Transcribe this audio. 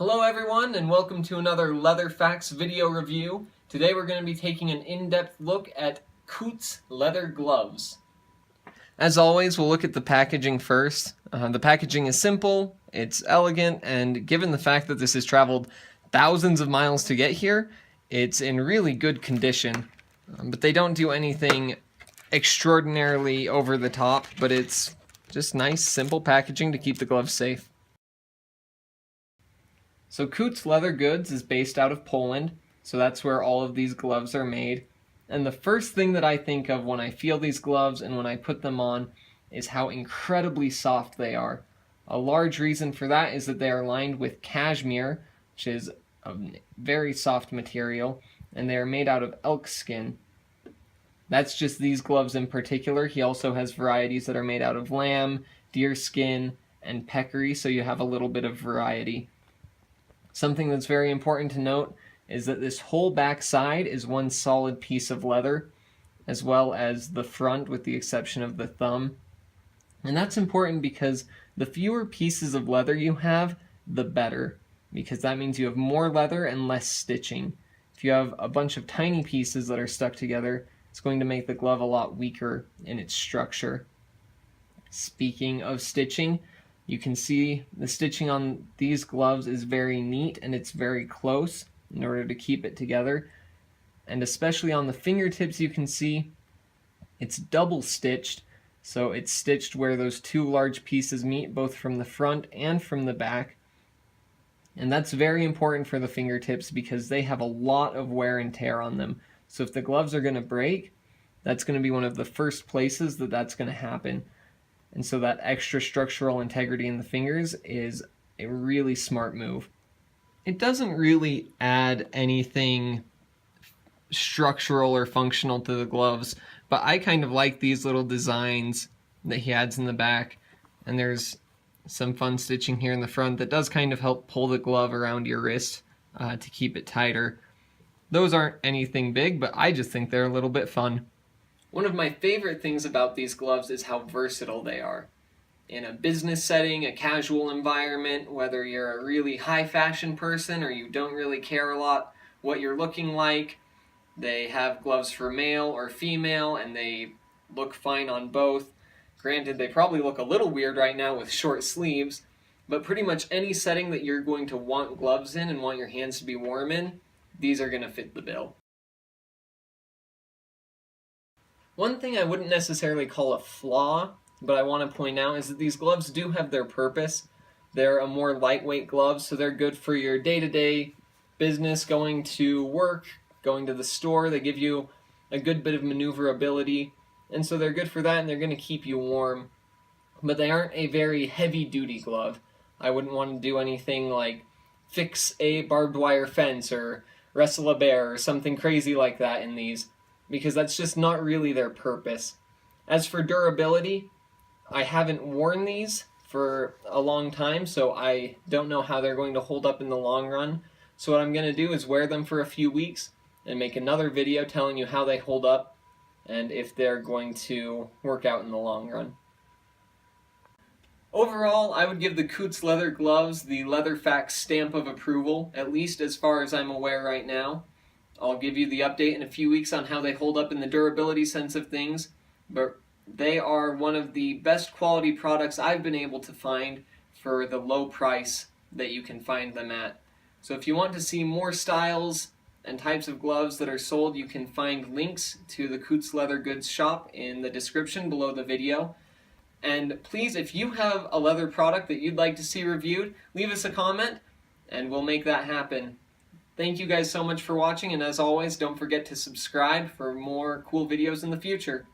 Hello everyone and welcome to another Leather Facts video review. Today we're going to be taking an in-depth look at Kucs Leather Gloves. As always, we'll look at the packaging first. The packaging is simple, it's elegant, and given the fact that this has traveled thousands of miles to get here, it's in really good condition. But they don't do anything extraordinarily over the top, but it's just nice, simple packaging to keep the gloves safe. So Kucs Leather Goods is based out of Poland, so that's where all of these gloves are made. And the first thing that I think of when I feel these gloves and when I put them on is how incredibly soft they are. A large reason for that is that they are lined with cashmere, which is a very soft material, and they are made out of elk skin. That's just these gloves in particular. He also has varieties that are made out of lamb, deerskin, and peccary, so you have a little bit of variety. Something that's very important to note is that this whole back side is one solid piece of leather, as well as the front with the exception of the thumb. And that's important because the fewer pieces of leather you have, the better, because that means you have more leather and less stitching. If you have a bunch of tiny pieces that are stuck together, it's going to make the glove a lot weaker in its structure. Speaking of stitching, you can see the stitching on these gloves is very neat and it's very close in order to keep it together. And especially on the fingertips you can see it's double stitched, so it's stitched where those two large pieces meet, both from the front and from the back. And that's very important for the fingertips because they have a lot of wear and tear on them. So if the gloves are going to break, that's going to be one of the first places that that's going to happen. And so that extra structural integrity in the fingers is a really smart move. It doesn't really add anything structural or functional to the gloves, but I kind of like these little designs that he adds in the back. And there's some fun stitching here in the front that does kind of help pull the glove around your wrist to keep it tighter. Those aren't anything big, but I just think they're a little bit fun. One of my favorite things about these gloves is how versatile they are. In a business setting, a casual environment, whether you're a really high fashion person or you don't really care a lot what you're looking like, they have gloves for male or female and they look fine on both. Granted, they probably look a little weird right now with short sleeves, but pretty much any setting that you're going to want gloves in and want your hands to be warm in, these are going to fit the bill. One thing I wouldn't necessarily call a flaw, but I want to point out is that these gloves do have their purpose. They're a more lightweight glove, so they're good for your day-to-day business, going to work, going to the store. They give you a good bit of maneuverability, and so they're good for that, and they're going to keep you warm. But they aren't a very heavy-duty glove. I wouldn't want to do anything like fix a barbed wire fence or wrestle a bear or something crazy like that in these, because that's just not really their purpose. As for durability, I haven't worn these for a long time, so I don't know how they're going to hold up in the long run. So what I'm going to do is wear them for a few weeks and make another video telling you how they hold up and if they're going to work out in the long run. Overall, I would give the Kucs Leather Gloves the Leather Facts stamp of approval, at least as far as I'm aware right now. I'll give you the update in a few weeks on how they hold up in the durability sense of things, but they are one of the best quality products I've been able to find for the low price that you can find them at. So if you want to see more styles and types of gloves that are sold, you can find links to the Kucs Leather Goods shop in the description below the video. And please, if you have a leather product that you'd like to see reviewed, leave us a comment and we'll make that happen. Thank you guys so much for watching, and as always, don't forget to subscribe for more cool videos in the future.